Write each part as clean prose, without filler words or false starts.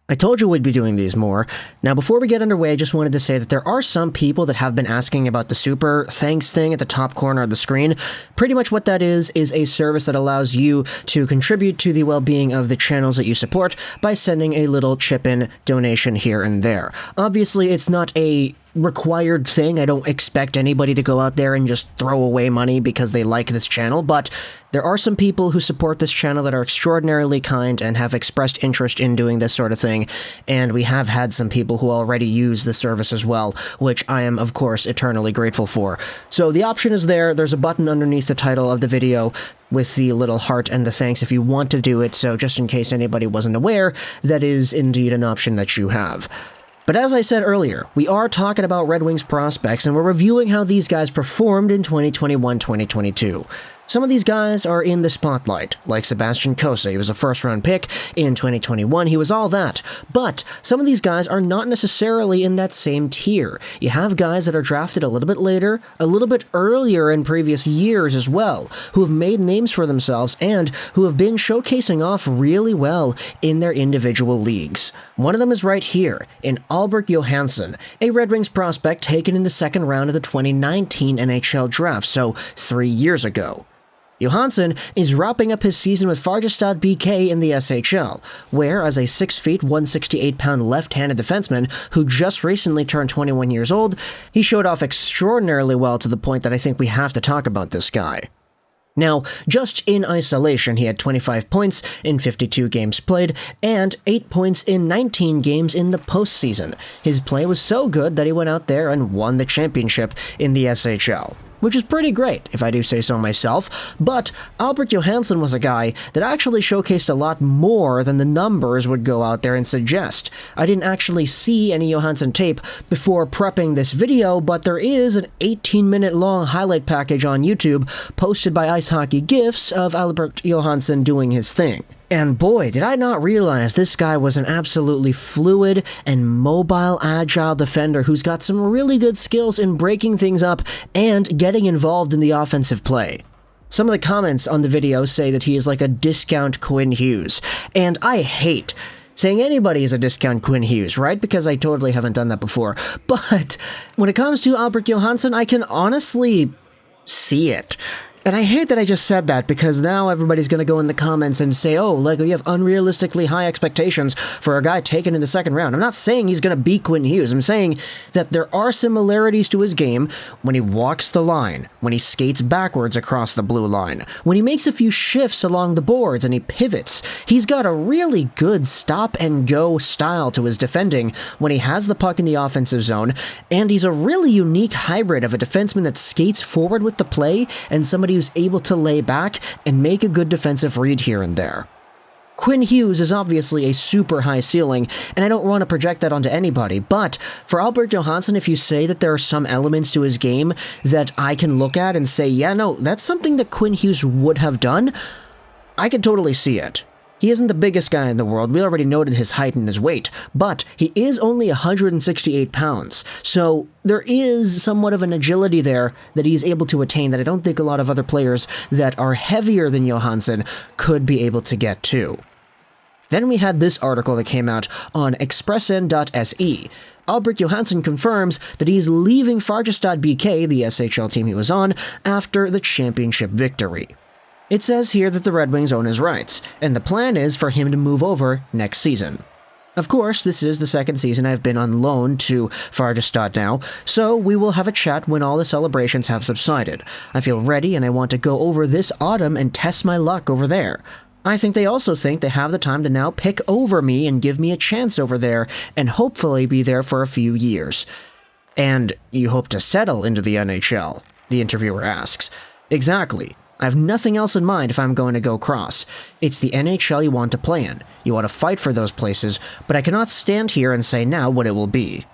I told you we'd be doing these more. Now, before we get underway, I just wanted to say that there are some people that have been asking about the super thanks thing at the top corner of the screen. Pretty much what that is a service that allows you to contribute to the well-being of the channels that you support by sending a little chip-in donation here and there. Obviously, it's not a required thing. I don't expect anybody to go out there and just throw away money because they like this channel, but there are some people who support this channel that are extraordinarily kind and have expressed interest in doing this sort of thing, and we have had some people who already use the service as well, which I am, of course, eternally grateful for. So the option is there. There's a button underneath the title of the video with the little heart and the thanks if you want to do it, so just in case anybody wasn't aware, that is indeed an option that you have. But as I said earlier, we are talking about Red Wings prospects, and we're reviewing how these guys performed in 2021-2022. Some of these guys are in the spotlight, like Sebastian Cossa. He was a first-round pick in 2021. He was all that. But some of these guys are not necessarily in that same tier. You have guys that are drafted a little bit later, a little bit earlier in previous years as well, who have made names for themselves and who have been showcasing off really well in their individual leagues. One of them is right here, in Albert Johansson, a Red Wings prospect taken in the second round of the 2019 NHL Draft, so 3 years ago. Johansen is wrapping up his season with FORFEITED BK in the SHL, where, as a 6 feet, 168-pound left-handed defenseman who just recently turned 21 years old, he showed off extraordinarily well to the point that I think we have to talk about this guy. Now, just in isolation, he had 25 points in 52 games played, and 8 points in 19 games in the postseason. His play was so good that he went out there and won the championship in the SHL. Which is pretty great, if I do say so myself, but Albert Johansson was a guy that actually showcased a lot more than the numbers would go out there and suggest. I didn't actually see any Johansson tape before prepping this video, but there is an 18-minute long highlight package on YouTube posted by Ice Hockey GIFs of Albert Johansson doing his thing. And boy, did I not realize this guy was an absolutely fluid and mobile, agile defender who's got some really good skills in breaking things up and getting involved in the offensive play. Some of the comments on the video say that he is like a discount Quinn Hughes, and I hate saying anybody is a discount Quinn Hughes, right? Because I totally haven't done that before. But when it comes to Albert Johansson, I can honestly see it. And I hate that I just said that, because now everybody's going to go in the comments and say, oh, like, you have unrealistically high expectations for a guy taken in the second round. I'm not saying he's going to beat Quinn Hughes. I'm saying that there are similarities to his game when he walks the line, when he skates backwards across the blue line, when he makes a few shifts along the boards and he pivots. He's got a really good stop-and-go style to his defending when he has the puck in the offensive zone, and he's a really unique hybrid of a defenseman that skates forward with the play and somebody who's able to lay back and make a good defensive read here and there. Quinn Hughes is obviously a super high ceiling, and I don't want to project that onto anybody, but for Albert Johansson, if you say that there are some elements to his game that I can look at and say, yeah, no, that's something that Quinn Hughes would have done, I could totally see it. He isn't the biggest guy in the world, we already noted his height and his weight, but he is only 168 pounds, so there is somewhat of an agility there that he's able to attain that I don't think a lot of other players that are heavier than Johansson could be able to get to. Then we had this article that came out on expressen.se. Albert Johansson confirms that he's leaving FORFEITED BK, the SHL team he was on, after the championship victory. It says here that the Red Wings own his rights, and the plan is for him to move over next season. Of course, this is the second season I've been on loan to FORFEITED now, so we will have a chat when all the celebrations have subsided. I feel ready and I want to go over this autumn and test my luck over there. I think they also think they have the time to now pick over me and give me a chance over there and hopefully be there for a few years. And you hope to settle into the NHL? The interviewer asks. Exactly. I have nothing else in mind if I'm going to go cross. It's the NHL you want to play in. You want to fight for those places, but I cannot stand here and say now what it will be.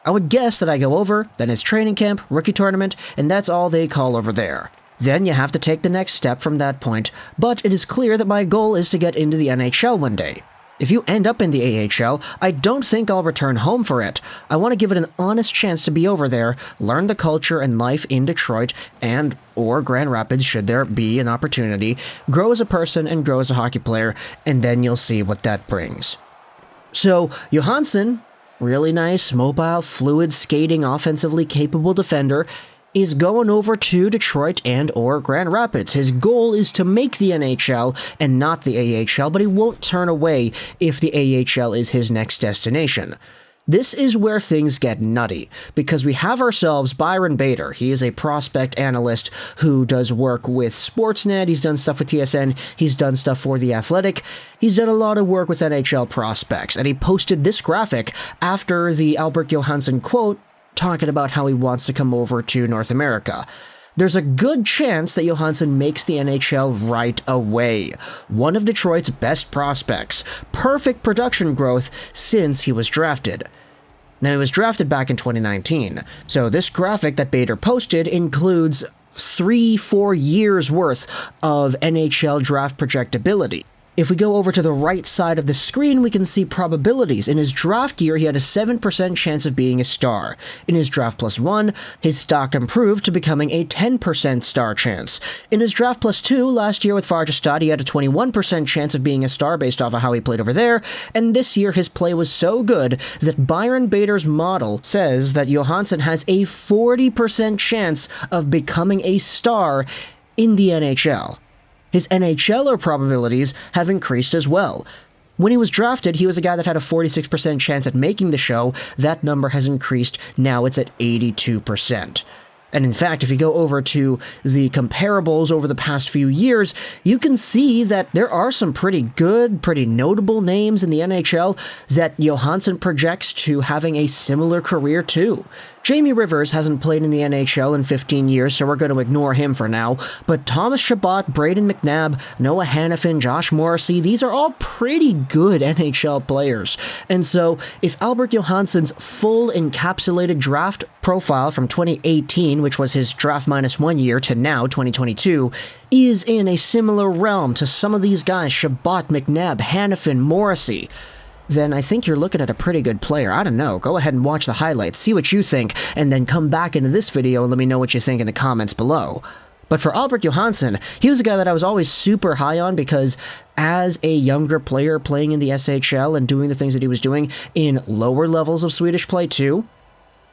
I would guess that I go over, then it's training camp, rookie tournament, and that's all they call over there. Then you have to take the next step from that point, but it is clear that my goal is to get into the NHL one day. If you end up in the AHL, I don't think I'll return home for it. I want to give it an honest chance to be over there, learn the culture and life in Detroit and or Grand Rapids should there be an opportunity, grow as a person and grow as a hockey player, and then you'll see what that brings. So Johansen, really nice, mobile, fluid, skating, offensively capable defender, is going over to Detroit and or Grand Rapids. His goal is to make the NHL and not the AHL, but he won't turn away if the AHL is his next destination. This is where things get nutty, because we have ourselves Byron Bader. He is a prospect analyst who does work with Sportsnet. He's done stuff with TSN. He's done stuff for The Athletic. He's done a lot of work with NHL prospects, and he posted this graphic after the Albert Johansson quote talking about how he wants to come over to North America. There's a good chance that Johansen makes the NHL right away. One of Detroit's best prospects. Perfect production growth since he was drafted. Now, he was drafted back in 2019, so this graphic that Bader posted includes 3-4 years worth of NHL draft projectability. If we go over to the right side of the screen, we can see probabilities. In his draft year, he had a 7% chance of being a star. In his draft plus 1, his stock improved to becoming a 10% star chance. In his draft plus 2, last year with Färjestad, he had a 21% chance of being a star based off of how he played over there, and this year his play was so good that Byron Bader's model says that Johansen has a 40% chance of becoming a star in the NHL. His NHLer probabilities have increased as well. When he was drafted, he was a guy that had a 46% chance at making the show. That number has increased. Now it's at 82%. And in fact, if you go over to the comparables over the past few years, you can see that there are some pretty good, pretty notable names in the NHL that Johansen projects to having a similar career to. Jamie Rivers hasn't played in the NHL in 15 years, so we're going to ignore him for now, but Thomas Chabot, Braden McNabb, Noah Hannafin, Josh Morrissey, these are all pretty good NHL players. And so, if Albert Johansen's full encapsulated draft profile from 2018, which was his draft minus 1 year, to now, 2022, is in a similar realm to some of these guys, Chabot, McNabb, Hannafin, Morrissey, then I think you're looking at a pretty good player. I don't know. Go ahead and watch the highlights, see what you think, and then come back into this video and let me know what you think in the comments below. But for Albert Johansson, he was a guy that I was always super high on because as a younger player playing in the SHL and doing the things that he was doing in lower levels of Swedish play too,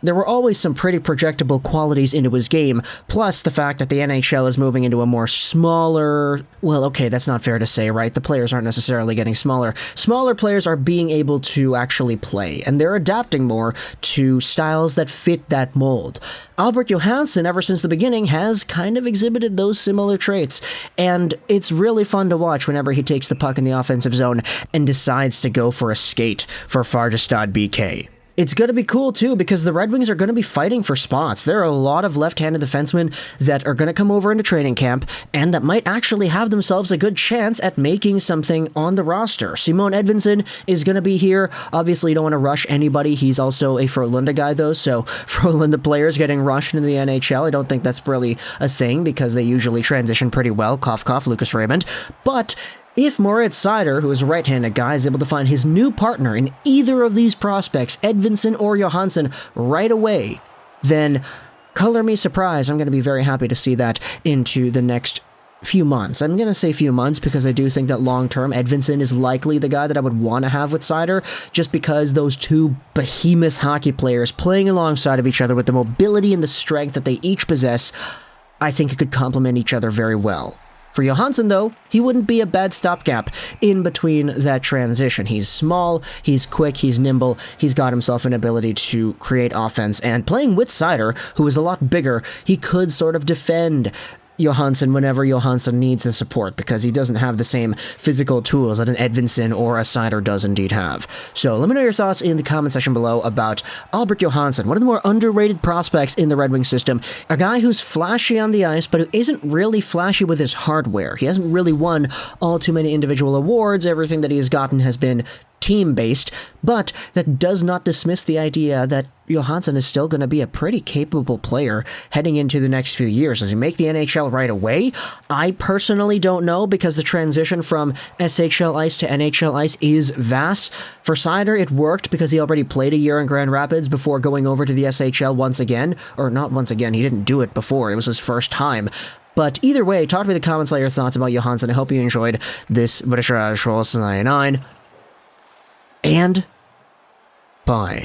there were always some pretty projectable qualities into his game, plus the fact that the NHL is moving into a more smaller... Well, okay, that's not fair to say, right? The players aren't necessarily getting smaller. Smaller players are being able to actually play, and they're adapting more to styles that fit that mold. Albert Johansson, ever since the beginning, has kind of exhibited those similar traits, and it's really fun to watch whenever he takes the puck in the offensive zone and decides to go for a skate for Färjestad BK. It's going to be cool, too, because the Red Wings are going to be fighting for spots. There are a lot of left-handed defensemen that are going to come over into training camp and that might actually have themselves a good chance at making something on the roster. Simon Edvinsson is going to be here. Obviously, you don't want to rush anybody. He's also a Frölunda guy, though, so Frölunda players getting rushed into the NHL, I don't think that's really a thing because they usually transition pretty well. Cough, cough, Lucas Raymond. But if Moritz Seider, who is a right-handed guy, is able to find his new partner in either of these prospects, Edvinsson or Johansen, right away, then color me surprised. I'm going to be very happy to see that into the next few months. I'm going to say few months because I do think that long-term, Edvinsson is likely the guy that I would want to have with Seider, just because those two behemoth hockey players playing alongside of each other with the mobility and the strength that they each possess, I think it could complement each other very well. For Johansen, though, he wouldn't be a bad stopgap in between that transition. He's small, he's quick, he's nimble, he's got himself an ability to create offense, and playing with Seider, who is a lot bigger, he could sort of defend Johansen whenever Johansen needs the support, because he doesn't have the same physical tools that an Edvinsson or a Seider does indeed have. So let me know your thoughts in the comment section below about Albert Johansson, one of the more underrated prospects in the Red Wings system, a guy who's flashy on the ice, but who isn't really flashy with his hardware. He hasn't really won all too many individual awards. Everything that he has gotten has been team-based, but that does not dismiss the idea that Johansen is still going to be a pretty capable player heading into the next few years. Does he make the NHL right away? I personally don't know, because the transition from SHL ice to NHL ice is vast. For Seider, it worked because he already played a year in Grand Rapids before going over to the SHL once again. Or not once again, he didn't do it before. It was his first time. But either way, talk to me in the comments about your thoughts about Johansen. I hope you enjoyed this British 99. And Bye.